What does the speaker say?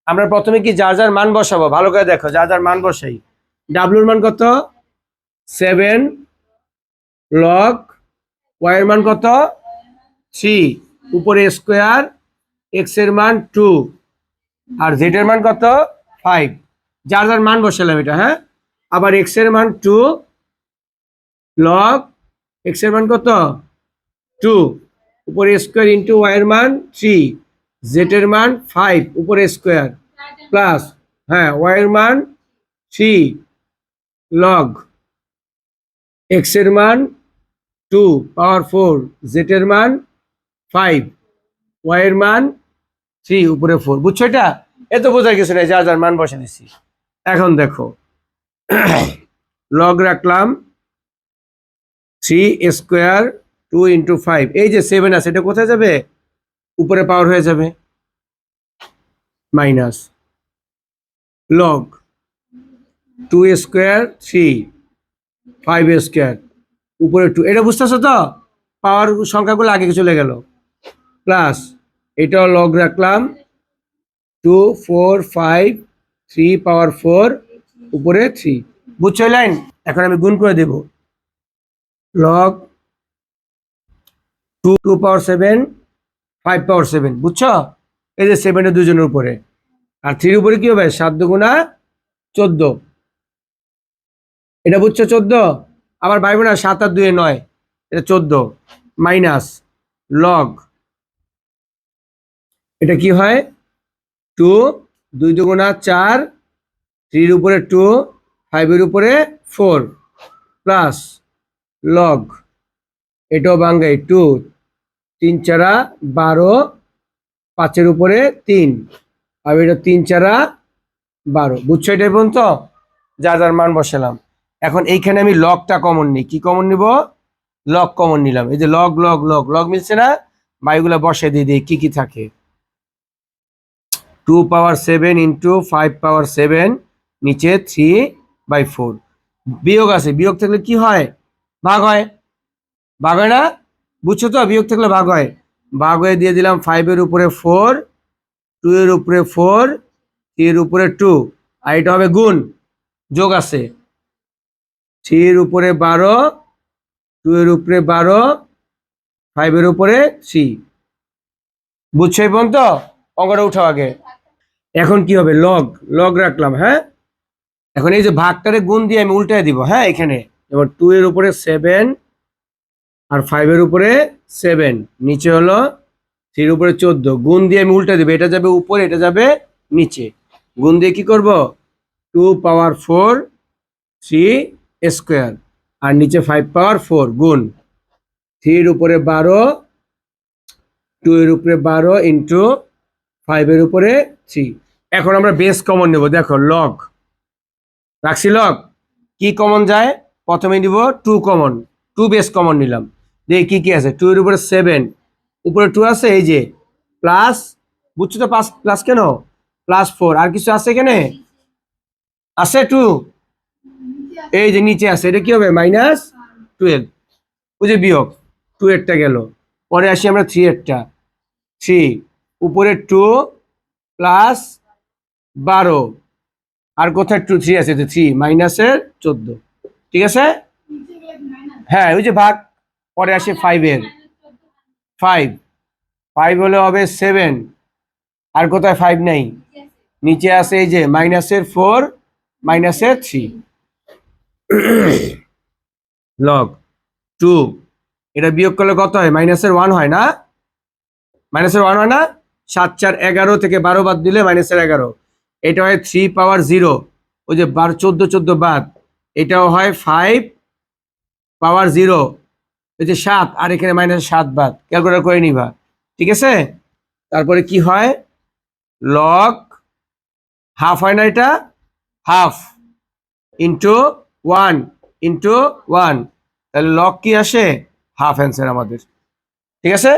আমরা প্রথমে কি যার যার মান বসাবো, ভালো করে দেখো, যার যার মান বসাই। ডাব্লুর মান কত? 7 লগ ওয়াই এর মান কত? 3 উপরে স্কোয়ার, এক্স এর মান 2 আর জেড এর মান কত? 5। যার যার মান বসালাম এটা, হ্যাঁ। আবার এক্স এর মান 2 লগ এক্স এর মান কত? 2 উপরে স্কোয়ার ইন্টু ওয়াই এর মান 3, জেড এর মান 5 উপরে স্কোয়ার প্লাস, হ্যাঁ, ওয়াই এর মান 3 লগ এক্স এর মান 2 পাওয়ার 4, জেড এর মান 5, ওয়াই এর মান 3 উপরে 4। বুঝছো এটা? এত বোঝার কিছু নেই, যার যার মান বসে দিচ্ছি। এখন দেখো, লগ রাখলাম 3 স্কোয়ার 2 ইন্টু 5, এই যে 7 আছে এটা কোথায় যাবে? উপরে পাওয়ার হয়ে যাবে, মাইনাস লগ 2 স্কোয়ার 3 5 স্কোয়ার উপরে 2, এটা বুঝতেছো তো? পাওয়ার সংখ্যাগুলো আগে চলে গেল, প্লাস এটাও লগ রাখলাম 2 4 5 3 পাওয়ার 4 উপরে 3। বুঝছো লাইন? এখন আমি গুণ করে দেব, লগ 2 পাওয়ার 7 5 পাওয়ার 7। বুঝছো? এই যে 7 এর দুজনের উপরে, আর 3 উপরে কি হবে? 7 দুগুণা 14। এটা বুঝছো? 14 আবার ভাইব না, 7 আর 2 9, এটা 14 মাইনাস লগ, এটা কি হয়? 2 2 দুগুণা 4, 3 এর উপরে 2 5 এর উপরে 4 প্লাস লগ, এটাও বাঙ্গাই 2 3 4 12 5 এর উপরে 3 আর এটা 3 4 12। বুঝছো এটাই পর্যন্ত? যার যার মান বসালাম। এখন এইখানে আমি লগটা কমন নিই। কি কমন নিব? লগ কমন নিলাম। এই যে লগ লগ লগ লগ মিলছে না, বাইগুলা বসে দিয়ে দিই কি কি থাকে। 2 পাওয়ার 7 ইন্টু 5 পাওয়ার 7 নিচে 3/4। বিয়োগ আছে, বিয়োগ থাকলে কি হয়? ভাগ হয়। ভাগ হয় না? বুঝছো তো? বিয়োগ থাকলে ভাগ হয়। ভাগ হয়ে দিয়ে দিলাম 5 এর উপরে 4, 2 এর উপরে 4, 3 এর উপরে 2 আর এটা হবে গুণ, যোগ আছে 3 এর উপরে 12, 2 এর উপরে 12, 5 এর উপরে 3। বুঝছো এই পর্যন্ত? অঙ্কটা উঠাও আগে। এখন কি হবে? লগ লগ রাখলাম, হ্যাঁ। এখন এই যে ভাগটারে গুণ দিয়ে আমি উল্টায় দিব, হ্যাঁ। এখানে এবার 2 এর উপরে 7 আর 5 এর উপরে 7 নিচে হলো 3 এর উপরে 14, গুণ দিয়ে আমি উল্টা দিব, এটা যাবে উপরে এটা যাবে নিচে। গুণ দিয়ে কি করব? 2 পাওয়ার 4 3 স্কোয়ার আর নিচে 5 পাওয়ার 4 গুণ 3 এর উপরে 12, 2 এর উপরে 12 ইন্টু 5 এর উপরে 3। এখন আমরা বেস কমন নেব। দেখো লগ রাখছি, লগ কি কমন যায়? প্রথমে নিব 2 কমন, 2 বেস কমন নিলাম। দেখি কি কি আছে। 2 এর উপরে 7 উপরে 2 আছে, এই যে প্লাস, বুঝছো তো? প্লাস কেন? প্লাস 4 আর কিছু আছে এখানে? আছে 2, এই যে নিচে আছে, এটা কি হবে? -12। ওই যে বিয়োগ 2 এরটা গেল। পরে আসি আমরা 3 এরটা, 3 উপরে 2 প্লাস 12 আর কোথায় 2 3 আছে, 3 মাইনাসের 14। ঠিক আছে? হ্যাঁ, ওই যে ভাগ। পরে আসে 5 এর, 5 5 হলে হবে 7 আর কোথায় 5 নেই, নিচে আছে এই যে -4 -3 লগ 2, এটা বিয়োগ করলে কত হয়? -1 হয় না? -1 হয় না? 7 4 11 থেকে 12 বাদ দিলে -11, এটা হয় 3 পাওয়ার 0, ওই যে 12 14 14 বাদ, এটাও হয় 5 পাওয়ার 0, এই যে 7 আর এখানে -7 বাদ, ক্যালকুলেটর করে নিবা। ঠিক আছে? তারপরে কি হয়? লগ হাফ হয় না, এটা হাফ ইন্টু 1 ইন্টু 1, তাহলে লগ কি আসে? হাফ অ্যান্সার আমাদের। ঠিক আছে?